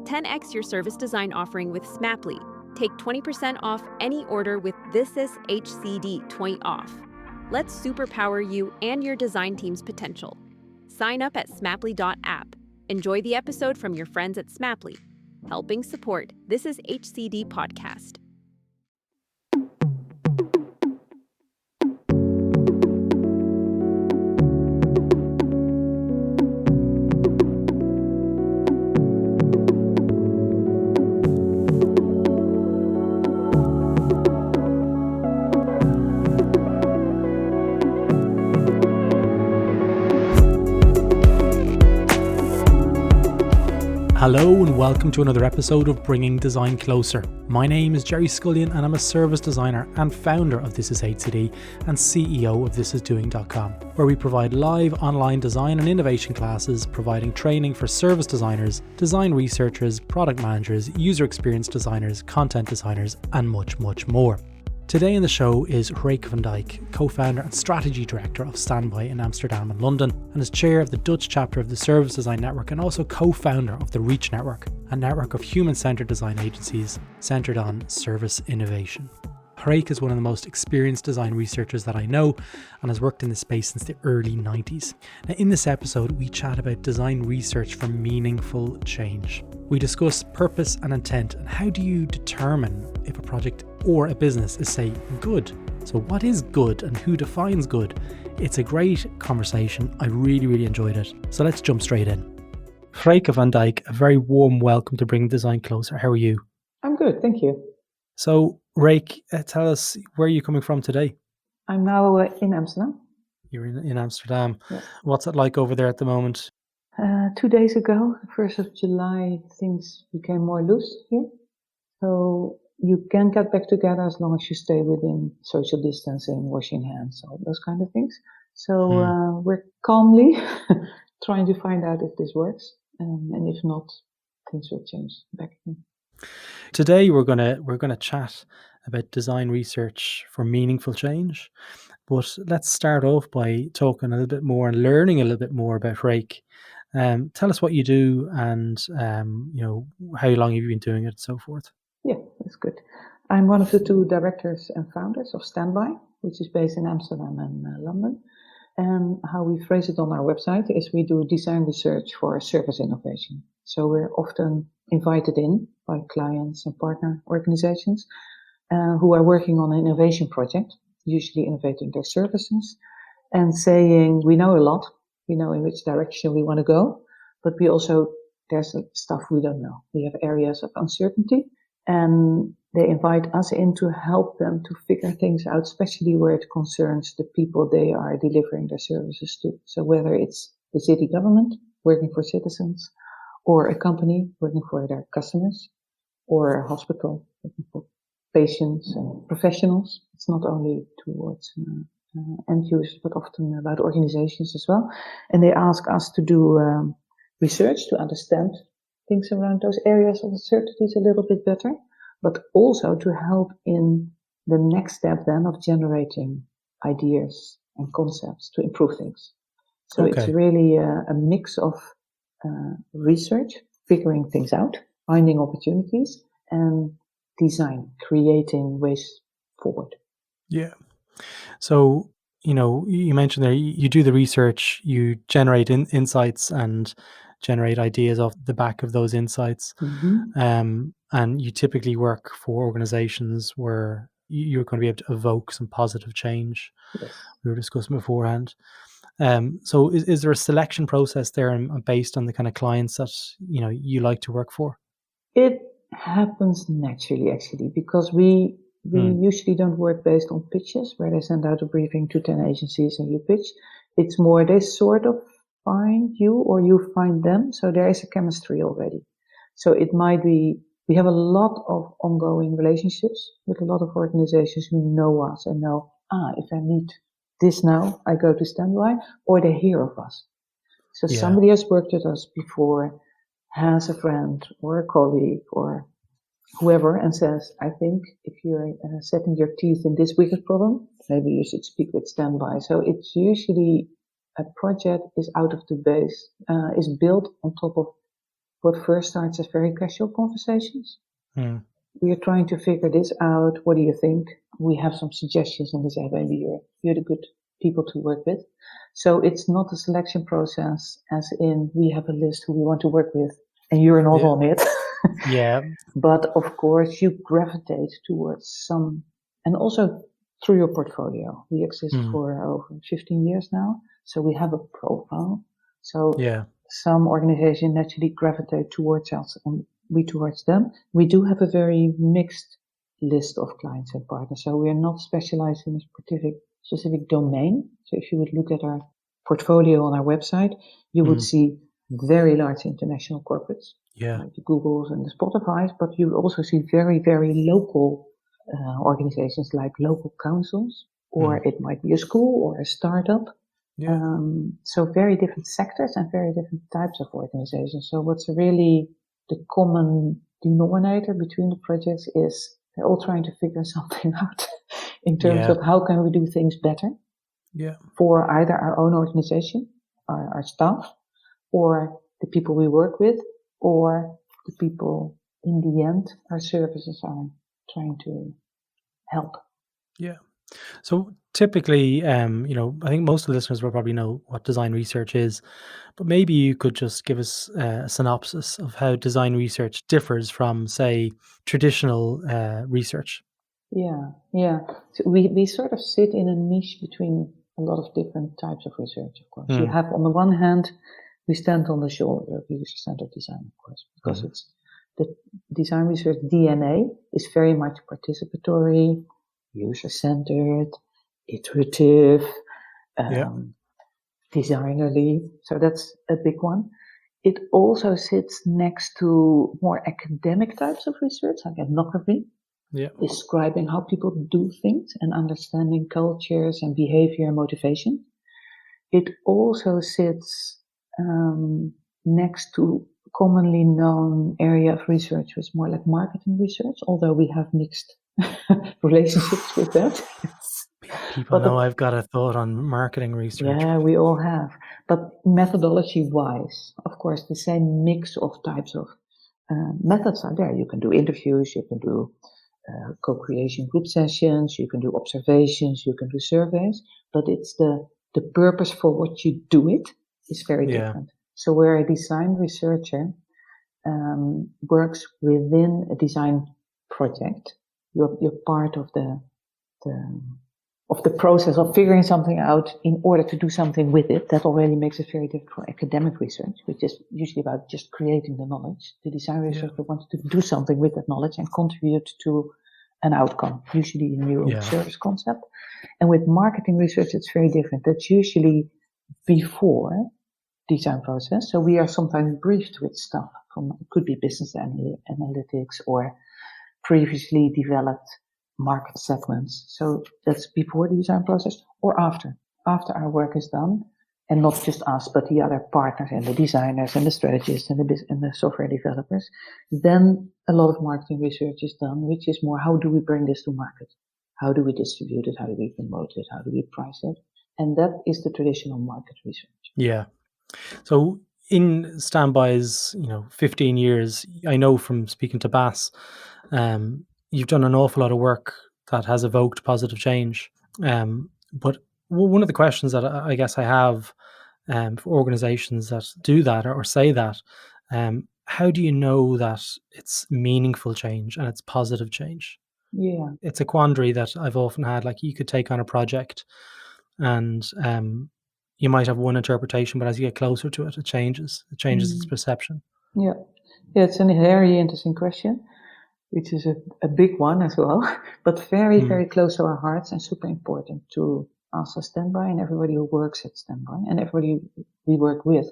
10x your service design offering with Smaply. Take 20% off any order with This Is HCD 20 off. Let's superpower you and your design team's potential. Sign up at smaply.app. Enjoy the episode from your friends at Smaply, helping support This Is HCD podcast. Hello and welcome to another episode of Bringing Design Closer. My name is Gerry Scullion and I'm a service designer and founder of This Is HCD and CEO of thisisdoing.com, where we provide live online design and innovation classes, providing training for service designers, design researchers, product managers, user experience designers, content designers, and much, much more. Today in the show is Geke van Dijk, co-founder and strategy director of Standby in Amsterdam and London, and is chair of the Dutch chapter of the Service Design Network and also co-founder of the Reach Network, a network of human-centered design agencies centered on service innovation. Geke is one of the most experienced design researchers that I know and has worked in this space since the early 90s. Now, in this episode, we chat about design research for meaningful change. We discuss purpose and intent and how do you determine if a project or a business is, say, good. So what is good and who defines good? It's a great conversation. I really enjoyed it. So let's jump straight in. Geke van Dijk, a very warm welcome to Bring Design Closer. How are you? I'm good, thank you. So Geke, tell us, where are you coming from today? I'm now in Amsterdam. You're in Amsterdam. Yes. What's it like over there at the moment? 2 days ago, 1st of July, things became more loose here. So you can get back together as long as you stay within social distancing, washing hands, all those kind of things. So we're calmly trying to find out if this works. And if not, things will change back again. Today we're gonna chat about design research for meaningful change. But let's start off by talking a little bit more and learning a little bit more about Geke. Tell us what you do and how long you've been doing it and so forth. Yeah, that's good. I'm one of the two directors and founders of Standby, which is based in Amsterdam and London. And how we phrase it on our website is we do design research for service innovation. So we're often invited in by clients and partner organizations who are working on an innovation project, usually innovating their services, and saying, we know a lot, we know in which direction we want to go, but there's stuff we don't know. We have areas of uncertainty, and they invite us in to help them to figure things out, especially where it concerns the people they are delivering their services to. So whether it's the city government working for citizens, or a company working for their customers, or a hospital working for patients and professionals. It's not only towards end users, but often about organizations as well. And they ask us to do research to understand things around those areas of uncertainties a little bit better, but also to help in the next step then of generating ideas and concepts to improve things. So It's really a mix of research, figuring things out, finding opportunities, and design, creating ways forward. Yeah. So, you mentioned there, you do the research, you generate insights and generate ideas off the back of those insights. Mm-hmm. And you typically work for organizations where you're going to be able to evoke some positive change. Yes. We were discussing beforehand. So is there a selection process there based on the kind of clients that, you like to work for? It happens naturally, actually, because we usually don't work based on pitches where they send out a briefing to 10 agencies and you pitch. It's more they sort of find you or you find them. So there is a chemistry already. So it might be, we have a lot of ongoing relationships with a lot of organizations who know us and know, if I need this now, I go to Standby, or they hear of us. So somebody has worked with us before, has a friend or a colleague or whoever and says, I think if you're setting your teeth in this wicked problem, maybe you should speak with Standby. So it's usually a project is out of the base, is built on top of what first starts as very casual conversations. Mm. We are trying to figure this out. What do you think? We have some suggestions and we say, maybe you're the good people to work with. So it's not a selection process as in we have a list who we want to work with and you're not on it. Yeah. But of course you gravitate towards some, and also through your portfolio. We exist for over 15 years now. So we have a profile. So some organizations naturally gravitate towards us and we towards them. We do have a very mixed list of clients and partners. So we are not specialized in a specific domain. So if you would look at our portfolio on our website, you would see very large international corporates, like the Googles and the Spotifys, but you also see very, very local organizations like local councils, or it might be a school or a startup. So very different sectors and very different types of organizations. So what's really the common denominator between the projects is they're all trying to figure something out in terms of how can we do things better for either our own organization, our staff, or the people we work with, or the people in the end our services are trying to help. Yeah. So typically, I think most of the listeners will probably know what design research is, but maybe you could just give us a synopsis of how design research differs from, say, traditional research. Yeah. So we sort of sit in a niche between a lot of different types of research, of course. You have, on the one hand, we stand on the shoulder of user-centered design, of course, because it's the design research DNA is very much participatory, user-centered, iterative, designerly. So that's a big one. It also sits next to more academic types of research, like ethnography, describing how people do things and understanding cultures and behavior and motivation. It also sits next to commonly known area of research, which is more like marketing research, although we have mixed relationships with that. People know I've got a thought on marketing research. Yeah, we all have. But methodology-wise, of course, the same mix of types of methods are there. You can do interviews, you can do co-creation group sessions, you can do observations, you can do surveys, but it's the purpose for what you do it is very different. So where a design researcher works within a design project, you're part of the process of figuring something out in order to do something with it. That already makes it very different for academic research, which is usually about just creating the knowledge. The design researcher wants to do something with that knowledge and contribute to an outcome, usually a new service concept. And with marketing research, it's very different. That's usually before design process. So we are sometimes briefed with stuff from, it could be business analytics or previously developed market segments. So that's before the design process or after our work is done, and not just us, but the other partners and the designers and the strategists and the software developers. Then a lot of marketing research is done, which is more, how do we bring this to market? How do we distribute it? How do we promote it? How do we price it? And that is the traditional market research. Yeah. So in Standby's, 15 years, I know from speaking to Bass, you've done an awful lot of work that has evoked positive change. But one of the questions that I guess I have for organizations that do that or say that, how do you know that it's meaningful change and it's positive change? Yeah. It's a quandary that I've often had. Like, you could take on a project and you might have one interpretation, but as you get closer to it, it changes its perception. Yeah, it's a very interesting question, which is a big one as well, but very, very close to our hearts and super important to us as Standby and everybody who works at Standby and everybody we work with,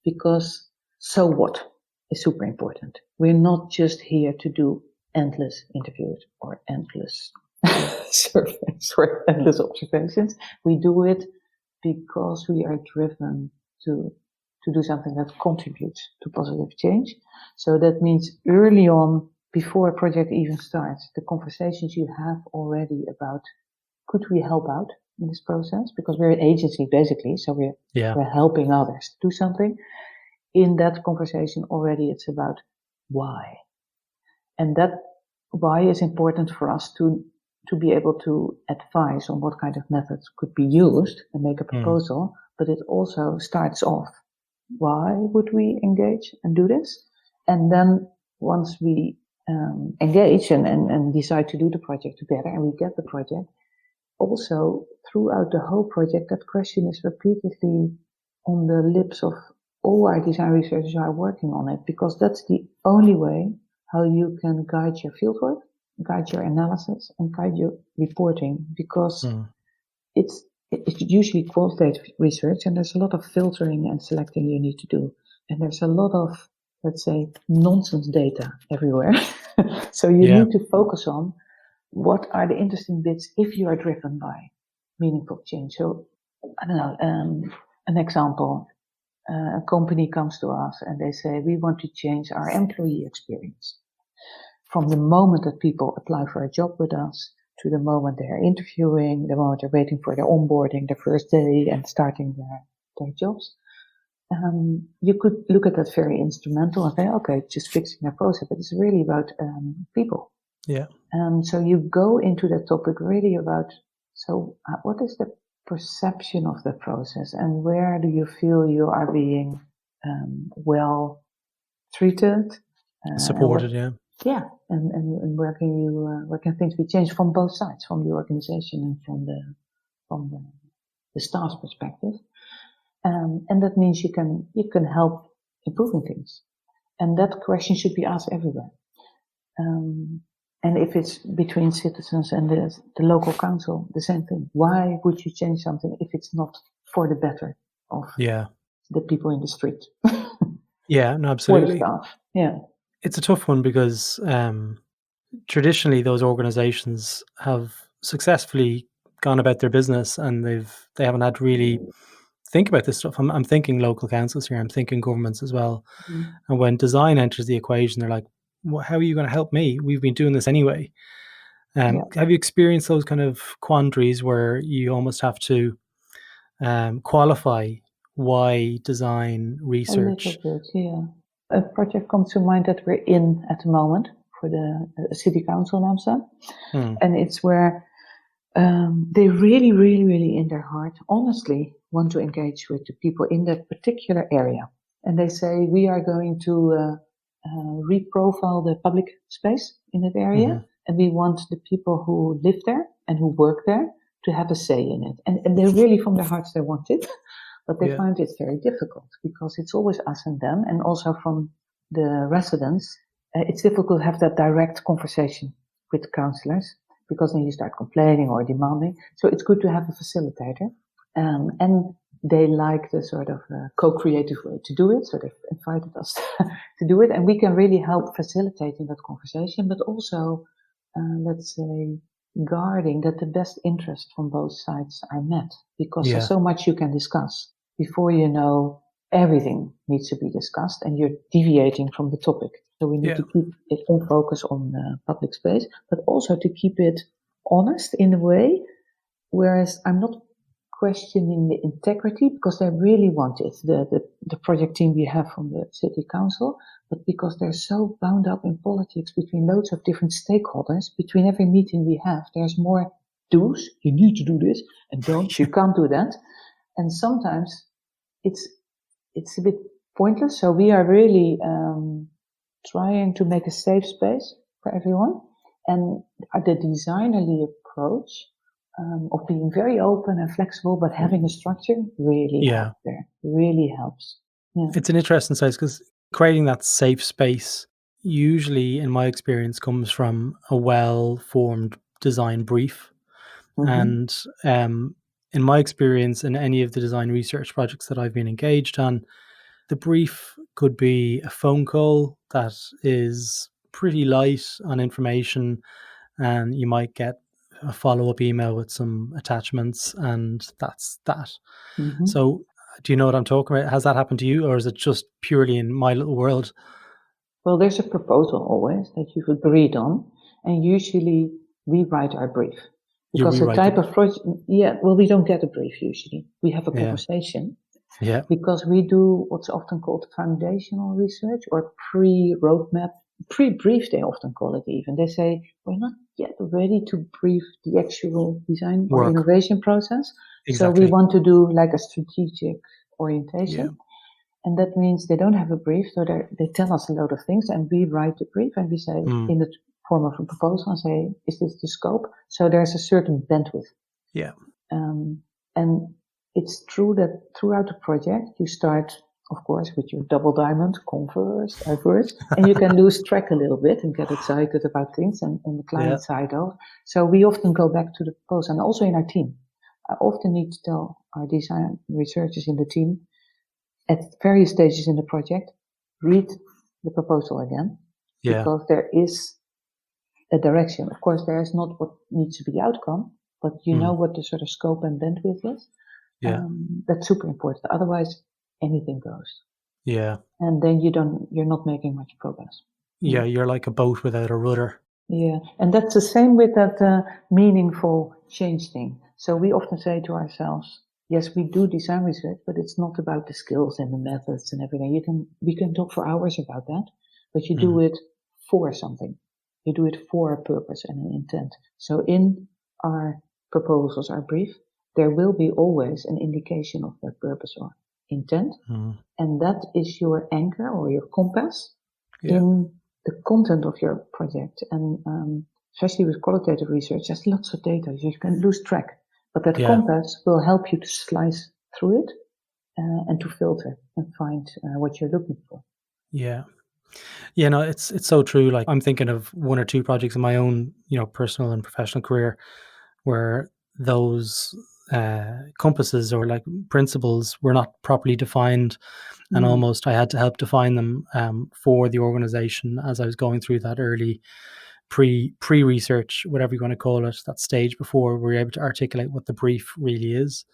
because so what is super important. We're not just here to do endless interviews or endless surveys or endless observations. We do it because we are driven to do something that contributes to positive change. So that means early on, before a project even starts, the conversations you have already about, could we help out in this process? Because we're an agency basically, so we're helping others do something. in that conversation already it's about why. And that why is important for us to be able to advise on what kind of methods could be used and make a proposal, but it also starts off, why would we engage and do this? And then once we engage and decide to do the project together and we get the project, also throughout the whole project, that question is repeatedly on the lips of all our design researchers who are working on it, because that's the only way how you can guide your fieldwork, guide your analysis, and guide your reporting, because it's usually qualitative research, and there's a lot of filtering and selecting you need to do. And there's a lot of, let's say, nonsense data everywhere. So you need to focus on what are the interesting bits if you are driven by meaningful change. So, I don't know, an example, a company comes to us and they say, we want to change our employee experience. From the moment that people apply for a job with us to the moment they are interviewing, the moment they're waiting for their onboarding, their first day and starting their jobs. You could look at that very instrumental and say, okay, just fixing a process, but it's really about people. Yeah. So you go into that topic really about, so what is the perception of the process and where do you feel you are being well treated? Supported, Yeah, and where can things be changed from both sides, from the organization and from the staff's perspective, and that means you can help improving things, and that question should be asked everywhere. And if it's between citizens and the local council, the same thing. Why would you change something if it's not for the better of the people in the street? Yeah, no, absolutely. Or the staff. Yeah. It's a tough one because traditionally those organizations have successfully gone about their business and they haven't had to really think about this stuff. I'm thinking local councils here. I'm thinking governments as well. And when design enters the equation, they're like, well, how are you going to help me? We've been doing this anyway. Have you experienced those kind of quandaries where you almost have to qualify why design research? A little bit, yeah. A project comes to mind that we're in at the moment for the city council in Amsterdam. And it's where they really, really, really in their heart, honestly, want to engage with the people in that particular area. And they say, we are going to reprofile the public space in that area. And we want the people who live there and who work there to have a say in it. And they really, from their hearts, they want it. But they find it very difficult because it's always us and them. And also from the residents, it's difficult to have that direct conversation with councillors because then you start complaining or demanding. So it's good to have a facilitator. And they like the sort of co-creative way to do it. So they've invited us to do it. And we can really help facilitating that conversation, but also, let's say, guarding that the best interests from both sides are met. Because there's so much you can discuss. Before you know, everything needs to be discussed and you're deviating from the topic. So we need to keep it on focus on public space, but also to keep it honest in a way, whereas I'm not questioning the integrity because they really want it, the project team we have from the city council, but because they're so bound up in politics between loads of different stakeholders, between every meeting we have, there's more do's, you need to do this, and don't, you can't do that. And sometimes it's a bit pointless. So we are really trying to make a safe space for everyone. And the designerly approach of being very open and flexible, but having a structure really helps there. Really helps. Yeah. It's an interesting size because creating that safe space usually, in my experience, comes from a well-formed design brief. And in my experience, in any of the design research projects that I've been engaged on, the brief could be a phone call that is pretty light on information, and you might get a follow-up email with some attachments, and that's that. So do you know what I'm talking about? Has that happened to you, or is it just purely in my little world? Well, there's a proposal always that you've agreed on, and usually we write our brief. Because the type of project, we don't get a brief usually. We have a conversation, Yeah. Because we do what's often called foundational research or pre-roadmap, pre-brief they often call it even. They say, we're not yet ready to brief the actual design or Work. innovation process. So we Exactly. want to do like a strategic Yeah. orientation. And that means they don't have a brief, so they tell us a lot of things, and we write the brief, and we say in the form of a proposal, and say, is this the scope? So there's a certain bandwidth. Yeah. And it's true that throughout the project, you start, of course, with your double diamond, converse, diverse, and you can lose track a little bit and get excited about things and on the client side of. So we often go back to the proposal, and also in our team. I often need to tell our design researchers in the team, at various stages in the project, read the proposal again, because there is a direction. Of course, there is not what needs to be the outcome, but you know what the sort of scope and bandwidth is. Yeah. That's super important. Otherwise, anything goes. Yeah. And then you're not making much progress. Yeah, you're like a boat without a rudder. Yeah, and that's the same with that meaningful change thing. So we often say to ourselves, yes, we do design research, but it's not about the skills and the methods and everything. We can talk for hours about that, but you do it for something. You do it for a purpose and an intent. So in our proposals, our brief, there will be always an indication of that purpose or intent, and that is your anchor or your compass in the content of your project. And especially with qualitative research, there's lots of data, so you can lose track. But that compass will help you to slice through it and to filter and find what you're looking for. Yeah. Yeah, no, it's so true. Like, I'm thinking of one or two projects in my own, personal and professional career where those compasses or like principles were not properly defined, and almost I had to help define them for the organization as I was going through that early pre-research, whatever you want to call it, that stage before we're able to articulate what the brief really is.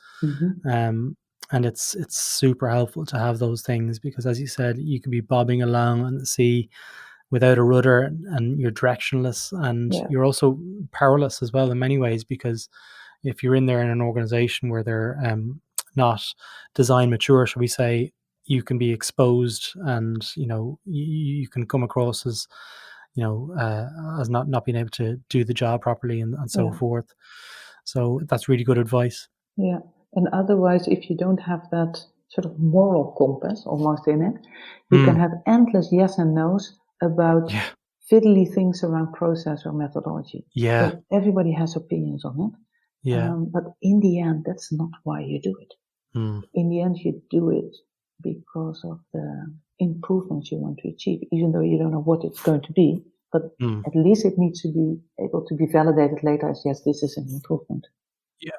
And it's super helpful to have those things, because as you said, you can be bobbing along on the sea without a rudder, and you're directionless, and you're also powerless as well in many ways, because if you're in there in an organization where they're not design mature, shall we say, you can be exposed, and you can come across as as not being able to do the job properly and so forth. So that's really good advice. Yeah, and otherwise, if you don't have that sort of moral compass almost in it, you can have endless yes and no's about fiddly things around process or methodology. Yeah. So everybody has opinions on it. Yeah. But in the end, that's not why you do it. In the end, you do it because of the improvements you want to achieve, even though you don't know what it's going to be. But at least it needs to be able to be validated later as, yes, this is an improvement. Yeah.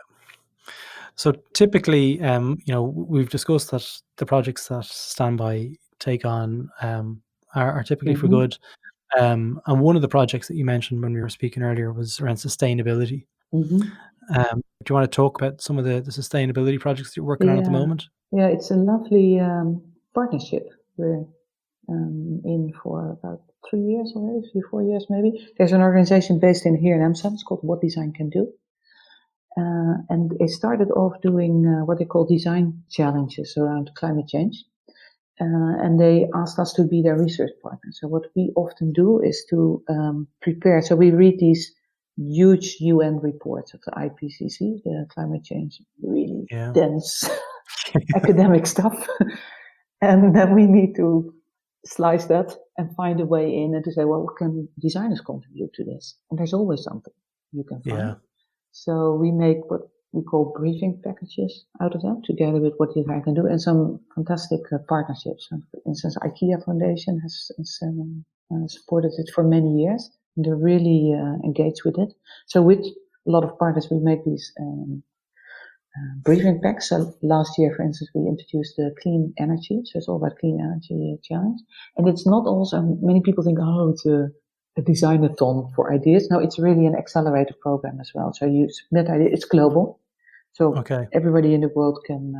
So typically, we've discussed that the projects that Standby take on are typically for good. And one of the projects that you mentioned when we were speaking earlier was around sustainability. Do you want to talk about some of the sustainability projects that you're working on at the moment? Yeah, it's a lovely partnership. We're in for about 3 years already, 4 years maybe. There's an organization based here in Amsterdam. It's called What Design Can Do. And they started off doing what they call design challenges around climate change. And they asked us to be their research partner. So what we often do is to prepare. So we read these huge UN reports of the IPCC, the climate change, really dense academic stuff. And then we need to slice that and find a way in and to say, well, what can designers contribute to this? And there's always something you can find. So we make what we call briefing packages out of that, together with What Design Can Do, and some fantastic partnerships. For instance, IKEA Foundation has supported it for many years, and they're really engaged with it. So with a lot of partners, we make these briefing packs. So last year, for instance, we introduced the clean energy. So it's all about clean energy challenge. And it's not also, many people think, oh, it's a design-a-thon for ideas. No, it's really an accelerator program as well. So you submit ideas. It's global. So everybody in the world can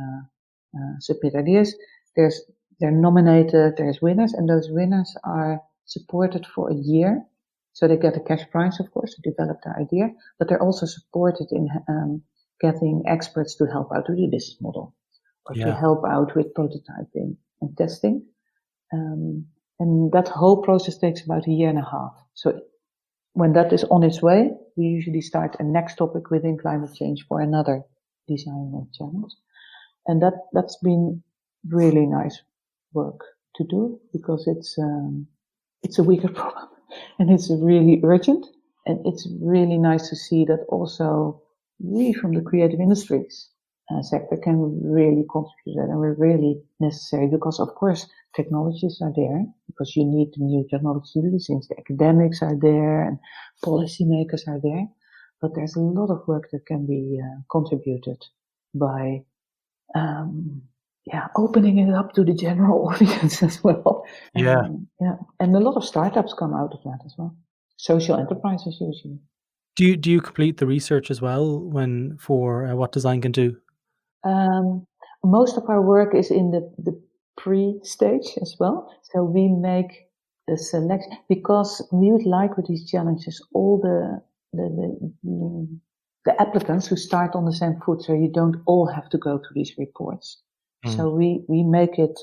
submit ideas. They're nominated, there's winners, and those winners are supported for a year. So they get a cash prize, of course, to develop their idea, but they're also supported in getting experts to help out with the business model. course, we help out with prototyping and testing. And that whole process takes about 1.5 years. So when that is on its way, we usually start a next topic within climate change for another design challenge. And that's been really nice work to do, because it's a weaker problem and it's really urgent. And it's really nice to see that also we from the creative industries sector can really contribute that, and we're really necessary, because of course technologies are there, because you need the new technology to do these things. The academics are there and policymakers are there, but there's a lot of work that can be contributed by opening it up to the general audience as well. And a lot of startups come out of that as well. Social enterprises usually. Do you complete the research as well for what design can do? Most of our work is in the pre-stage as well. So we make the selection, because we would like with these challenges all the applicants who start on the same foot, so you don't all have to go to these reports. So we make it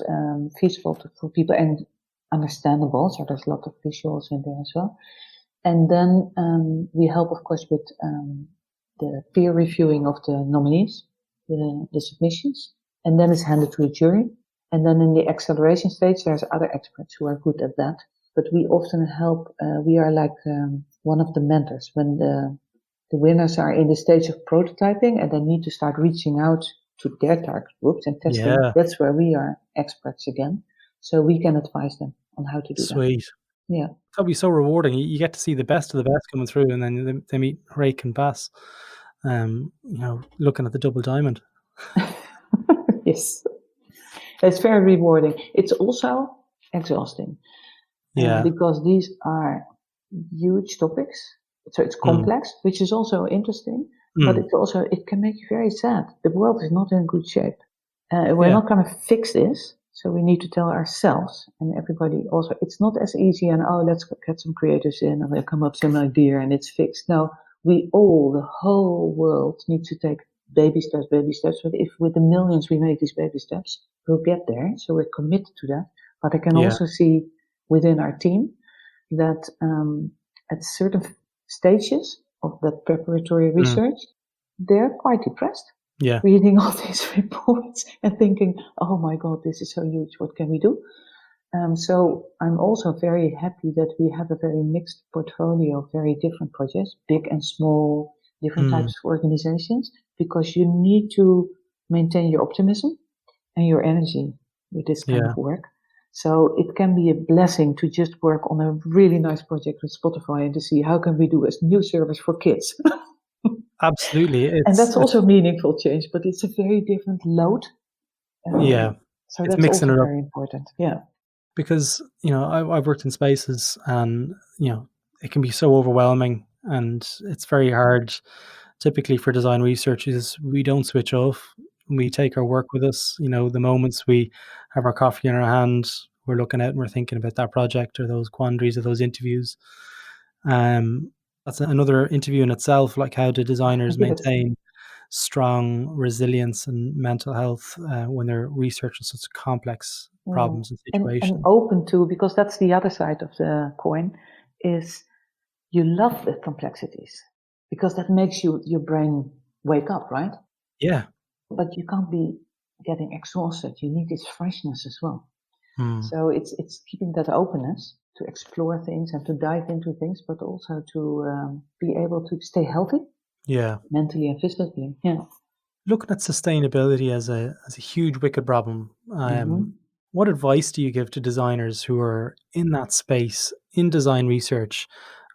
feasible for people and understandable. So there's a lot of visuals in there as well. And then we help, of course, with the peer reviewing of the nominees, the submissions, and then it's handed to a jury. And then in the acceleration stage, there's other experts who are good at that. But we often help. We are like one of the mentors when the winners are in the stage of prototyping and they need to start reaching out to their target groups and testing. Yeah. That's where we are experts again. So we can advise them on how to do that. Sweet. Yeah. That'll be so rewarding. You get to see the best of the best coming through, and then they meet Rake and Bass, looking at the double diamond. Yes. It's very rewarding. It's also exhausting. Yeah. Because these are huge topics. So it's complex, which is also interesting, but it can make you very sad. The world is not in good shape. We're not going to fix this. So we need to tell ourselves and everybody also, it's not as easy and, let's get some creators in and they'll come up with some idea and it's fixed. No, the whole world needs to take baby steps. But if with the millions we make these baby steps, we'll get there. So we're committed to that. But I can also see within our team that at certain stages of that preparatory research, they're quite depressed. Yeah. Reading all these reports and thinking, oh my God, this is so huge. What can we do? So I'm also very happy that we have a very mixed portfolio of very different projects, big and small, different types of organizations, because you need to maintain your optimism and your energy with this kind of work. So it can be a blessing to just work on a really nice project with Spotify and to see how can we do a new service for kids. Absolutely. And that's also meaningful change, but it's a very different load. So it's that's also very important. Yeah. Because, I've worked in spaces and, it can be so overwhelming and it's very hard. Typically for design researchers, we don't switch off. We take our work with us. The moments we have our coffee in our hand, we're looking at and we're thinking about that project or those quandaries or those interviews. That's another interview in itself, like how do designers maintain strong resilience and mental health when they're researching such complex problems and situations. And open to, because that's the other side of the coin, is you love the complexities because that makes your brain wake up, right? Yeah. But you can't be getting exhausted. You need this freshness as well. So it's keeping that openness to explore things and to dive into things, but also to be able to stay healthy. Yeah. Mentally and physically. Yeah. Looking at sustainability as a huge wicked problem, what advice do you give to designers who are in that space in design research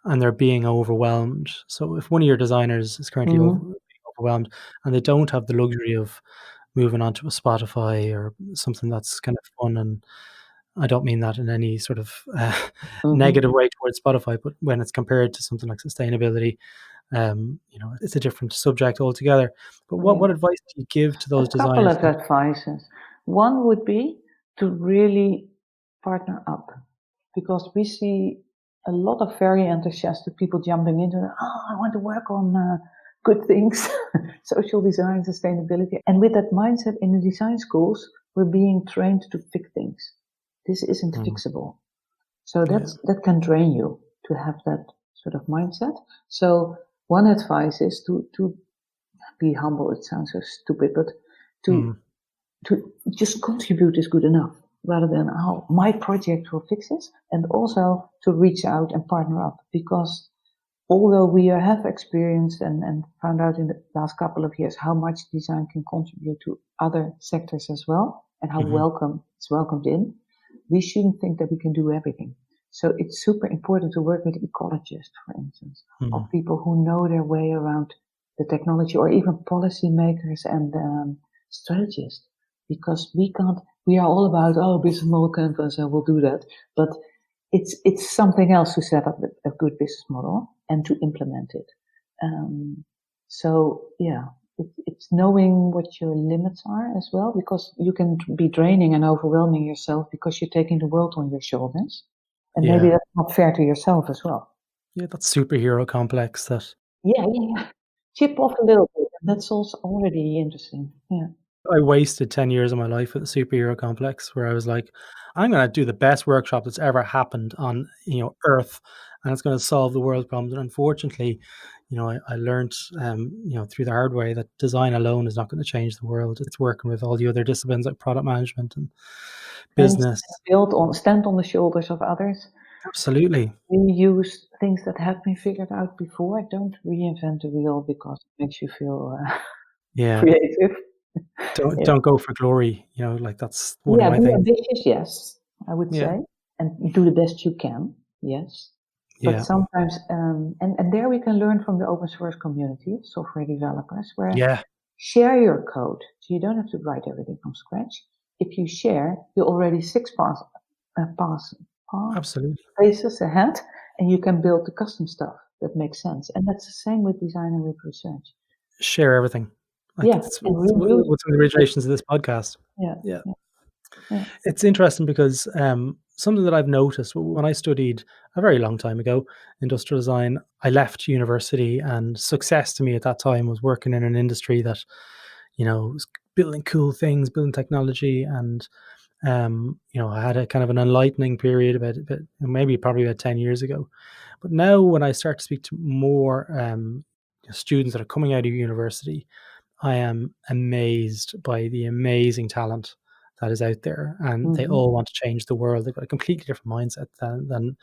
and they're being overwhelmed? So if one of your designers is currently being overwhelmed and they don't have the luxury of moving on to a Spotify or something that's kind of fun, and I don't mean that in any sort of negative way towards Spotify, but when it's compared to something like sustainability, it's a different subject altogether. But what advice do you give to those designers? A couple of advices. One would be to really partner up, because we see a lot of very enthusiastic people jumping into, I want to work on good things, social design, sustainability. And with that mindset in the design schools, we're being trained to fix things. This isn't fixable. So that can drain you to have that sort of mindset. So one advice is to be humble. It sounds so stupid, but to just contribute is good enough, rather than, oh, my project will fix this. And also to reach out and partner up, because although we have experienced and found out in the last couple of years how much design can contribute to other sectors as well, and how it's welcomed in, we shouldn't think that we can do everything. So it's super important to work with ecologists, for instance, or people who know their way around the technology, or even policymakers and strategists, because we are all about, business model canvas, and we'll do that. But it's something else to set up a good business model and to implement it. It's knowing what your limits are as well, because you can be draining and overwhelming yourself because you're taking the world on your shoulders. And maybe that's not fair to yourself as well. Yeah, that superhero complex that... Yeah. Chip off a little bit. That's also already interesting. Yeah. I wasted 10 years of my life with the superhero complex, where I was like, I'm going to do the best workshop that's ever happened on, Earth, and it's going to solve the world's problems. And unfortunately, I learned, through the hard way, that design alone is not going to change the world. It's working with all the other disciplines like product management and business. And stand on the shoulders of others. Absolutely. We use things that have been figured out before. Don't reinvent the wheel because it makes you feel creative. Don't go for glory. That's one of my be things. Ambitious, yes, I would say, and do the best you can. Yes. But sometimes, and there we can learn from the open source community, software developers, where share your code. So you don't have to write everything from scratch. If you share, you're already 6 Absolutely paces ahead, and you can build the custom stuff that makes sense. And that's the same with design and with research. Share everything. What's in the originations of this podcast. Yeah. It's interesting because something that I've noticed when I studied a very long time ago, industrial design, I left university, and success to me at that time was working in an industry that, was building cool things, building technology. And, I had a kind of an enlightening period about probably about 10 years ago. But now when I start to speak to more students that are coming out of university, I am amazed by the amazing talent that is out there, and they all want to change the world. They've got a completely different mindset than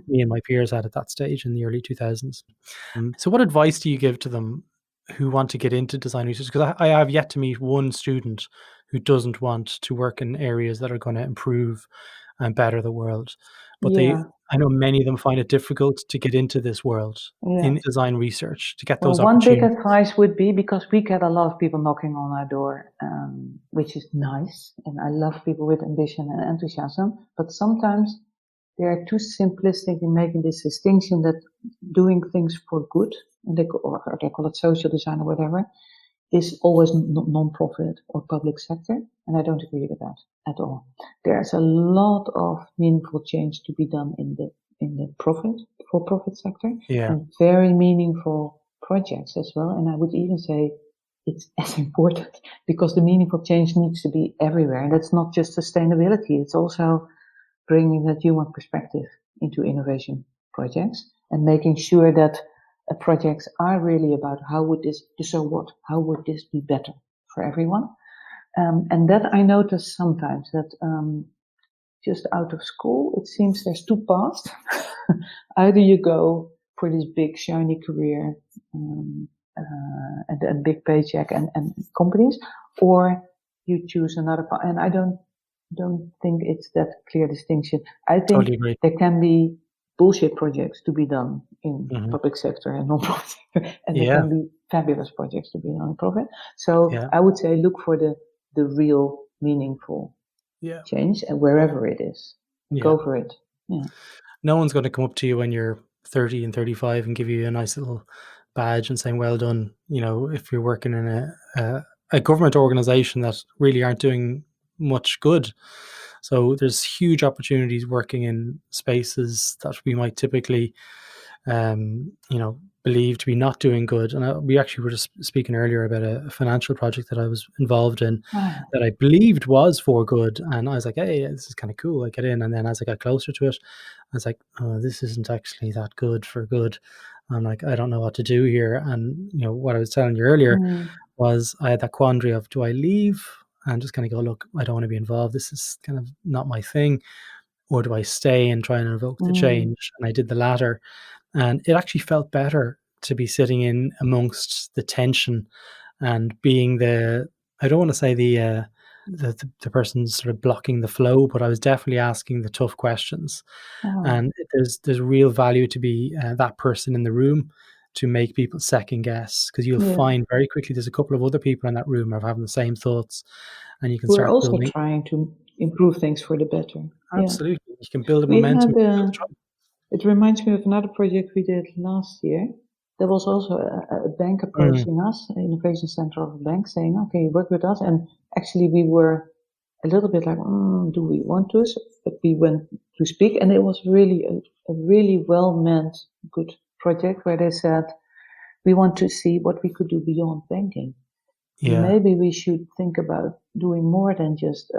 me and my peers had at that stage in the early 2000s. So what advice do you give to them who want to get into design research? Because I have yet to meet one student who doesn't want to work in areas that are going to improve and better the world. But I know many of them find it difficult to get into this world in design research, to get those opportunities. One big advice would be, because we get a lot of people knocking on our door, which is nice, and I love people with ambition and enthusiasm, but sometimes they are too simplistic in making this distinction that doing things for good, and they call it social design or whatever, is always non-profit or public sector, and I don't agree with that at all. There's a lot of meaningful change to be done in the for-profit sector, and very meaningful projects as well. And I would even say it's as important, because the meaningful change needs to be everywhere, and that's not just sustainability. It's also bringing that human perspective into innovation projects and making sure that projects are really about how would this be better for everyone. And that I notice sometimes that just out of school, it seems there's two paths. Either you go for this big shiny career and a big paycheck and companies, or you choose another path. And I don't think it's that clear distinction. I think totally there can be bullshit projects to be done in public sector and non-profit sector, and there can be fabulous projects to be done in profit. So I would say look for the real meaningful change, and wherever it is, go for it. Yeah. No one's going to come up to you when you're 30 and 35 and give you a nice little badge and saying, well done, if you're working in a government organization that really aren't doing much good. So there's huge opportunities working in spaces that we might typically, believed to be not doing good. And we actually were just speaking earlier about a financial project that I was involved in that I believed was for good. And I was like, hey, this is kind of cool. I get in. And then as I got closer to it, I was like, oh, this isn't actually that good for good. I'm like, I don't know what to do here. And, what I was telling you earlier was I had that quandary of, do I leave and just kind of go, look, I don't want to be involved. This is kind of not my thing. Or do I stay and try and invoke the change? And I did the latter. And it actually felt better to be sitting in amongst the tension and being I don't want to say the person sort of blocking the flow, but I was definitely asking the tough questions. And there's real value to be that person in the room to make people second guess, because you'll find very quickly there's a couple of other people in that room are having the same thoughts, and you can We're start also building. trying to improve things for the better. Absolutely. You can build a We momentum. it reminds me of another project we did last year. There was also a bank approaching us, an innovation center of a bank, saying, okay, work with us. And actually we were a little bit like, do we want to? But we went to speak, and it was really a really well-meant, good project where they said, we want to see what we could do beyond banking. Yeah. Maybe we should think about doing more than just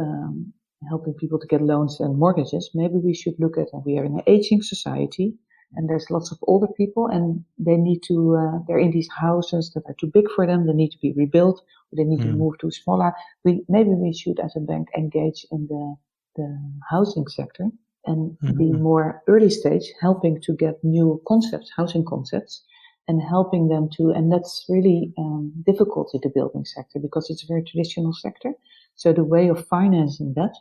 helping people to get loans and mortgages. Maybe we should look at, we are in an aging society, and there's lots of older people, and they need to, they're in these houses that are too big for them. They need to be rebuilt, or they need to move to smaller. Maybe we should, as a bank, engage in the housing sector and be more early stage, helping to get new concepts, housing concepts, and helping them to, and that's really difficult in the building sector because it's a very traditional sector. So the way of financing that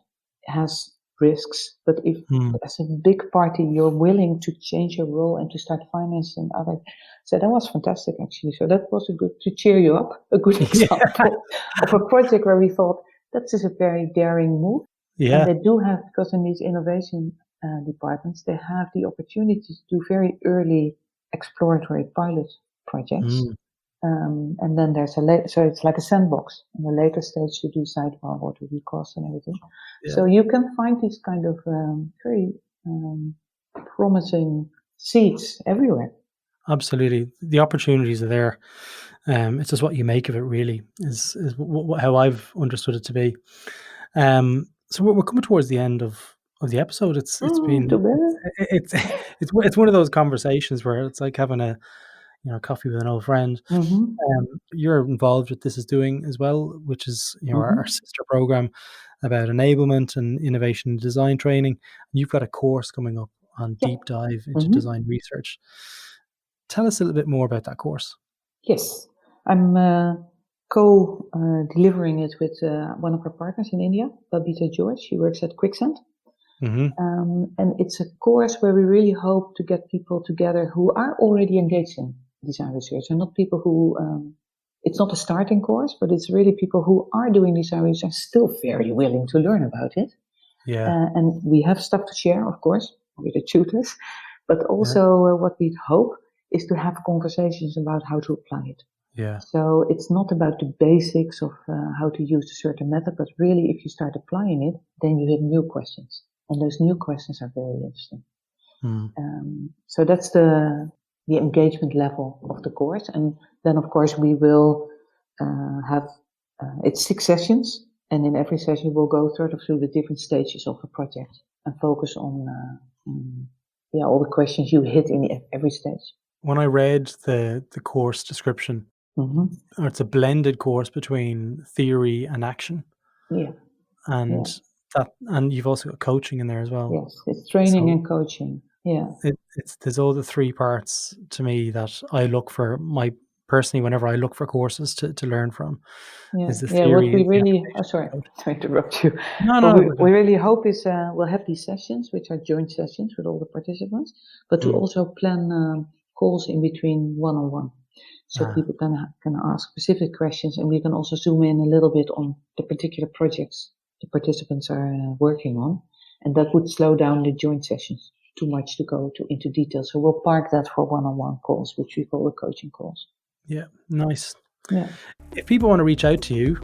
has risks, but if as a big party you're willing to change your role and to start financing other, so that was fantastic actually. So that was to cheer you up, a good example of a project where we thought that is a very daring move. And they do have, because in these innovation departments, they have the opportunity to do very early exploratory pilot projects. And then there's so it's like a sandbox. In the later stage, to decide, well, what will be cost and everything. Yeah. So you can find these kind of very promising seeds everywhere. Absolutely. The opportunities are there. It's just what you make of it, really, is how I've understood it to be. So we're coming towards the end of the episode. It's been it's one of those conversations where it's like having a coffee with an old friend. You're involved with This Is Doing as well, which is our sister program about enablement and innovation and design training. You've got a course coming up on deep dive into design research. Tell us a little bit more about that course. Yes, I'm delivering it with one of our partners in India, Babita George. She works at Quicksand. And it's a course where we really hope to get people together who are already engaged in design research, and not people who, it's not a starting course, but it's really people who are doing design research and still very willing to learn about it. And we have stuff to share, of course, with the tutors, but also what we hope is to have conversations about how to apply it. So it's not about the basics of how to use a certain method, but really if you start applying it, then you hit new questions. And those new questions are very interesting. So that's the engagement level of the course. And then, of course, we will have, it's 6 sessions. And in every session, we'll go through the different stages of the project and focus on all the questions you hit in every stage. When I read the course description, it's a blended course between theory and action. And you've also got coaching in there as well. Yes, it's training and coaching. There's all the 3 parts to me that I look for personally whenever I look for courses to learn from. Is the theory. What we really, sorry to interrupt you. What we really hope is we'll have these sessions, which are joint sessions with all the participants, but to also plan calls in between one-on-one. So people can ask specific questions, and we can also zoom in a little bit on the particular projects the participants are working on, and that would slow down the joint sessions too much to go into detail. So we'll park that for one-on-one calls, which we call the coaching calls. Yeah, nice. Yeah. If people want to reach out to you,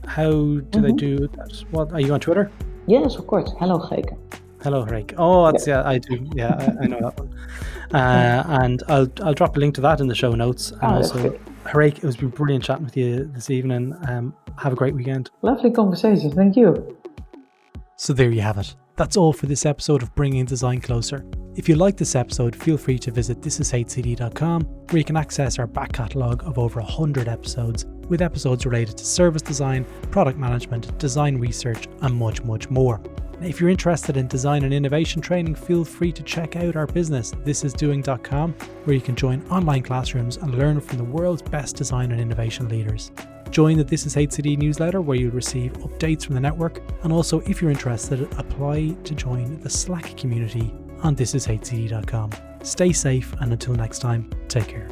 how do they do that? What are you on Twitter? Yes, of course. Hello, Geke. Hello, Harek. Oh, that's, yeah, I do. Yeah, I know that one. And I'll drop a link to that in the show notes. And also, Harek, it was been brilliant chatting with you this evening. Have a great weekend. Lovely conversation. Thank you. So there you have it. That's all for this episode of Bringing Design Closer. If you like this episode, feel free to visit thisishcd.com, where you can access our back catalogue of over 100 episodes, with episodes related to service design, product management, design research, and much, much more. Now, if you're interested in design and innovation training, feel free to check out our business, thisisdoing.com, where you can join online classrooms and learn from the world's best design and innovation leaders. Join the This Is HCD newsletter, where you'll receive updates from the network, and also, if you're interested, apply to join the Slack community on thisishcd.com. Stay safe, and until next time, take care.